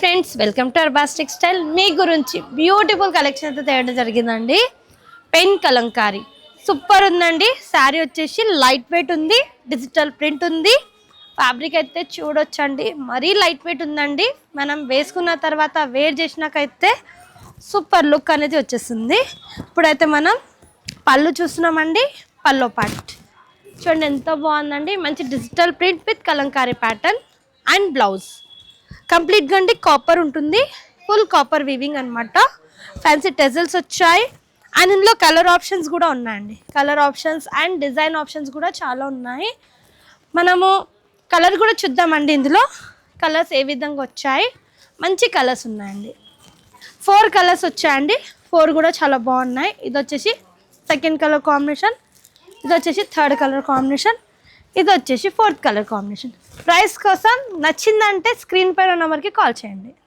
Friends, welcome to Arbaz textile. మీ గురించి beautiful collection అయితే తేవడం జరిగిందండి. పెన్ కలంకారీ సూపర్ ఉందండి. శారీ వచ్చేసి లైట్ వెయిట్ ఉంది, డిజిటల్ ప్రింట్ ఉంది. ఫ్యాబ్రిక్ అయితే చూడొచ్చండి, మరీ లైట్ వెయిట్ ఉందండి. మనం వేసుకున్న తర్వాత వేర్ చేసినాకైతే సూపర్ లుక్ అనేది వచ్చేస్తుంది. ఇప్పుడైతే మనం పళ్ళు చూస్తున్నామండి. పల్లో పార్ట్ చూడండి ఎంత బాగుందండి. మంచి digital print with Kalamkari pattern and blouse కంప్లీట్గా అండి కాపర్ ఉంటుంది. ఫుల్ కాపర్ వీవింగ్ అనమాట. ఫ్యాన్సీ టెజల్స్ వచ్చాయి అండ్ ఇందులో కలర్ ఆప్షన్స్ కూడా ఉన్నాయండి. Colour options and design options కూడా చాలా ఉన్నాయి. మనము కలర్ కూడా చూద్దామండి. ఇందులో కలర్స్ ఏ విధంగా వచ్చాయి, మంచి కలర్స్ ఉన్నాయండి. 4 కలర్స్ వచ్చాయండి. 4 కూడా చాలా బాగున్నాయి. ఇది వచ్చేసి సెకండ్ కలర్ కాంబినేషన్, ఇది వచ్చేసి థర్డ్ కలర్ కాంబినేషన్, ఇది వచ్చేసి 4th కలర్ కాంబినేషన్. ప్రైస్ కోసం నచ్చిందంటే స్క్రీన్ పైన నెంబర్కి కాల్ చేయండి.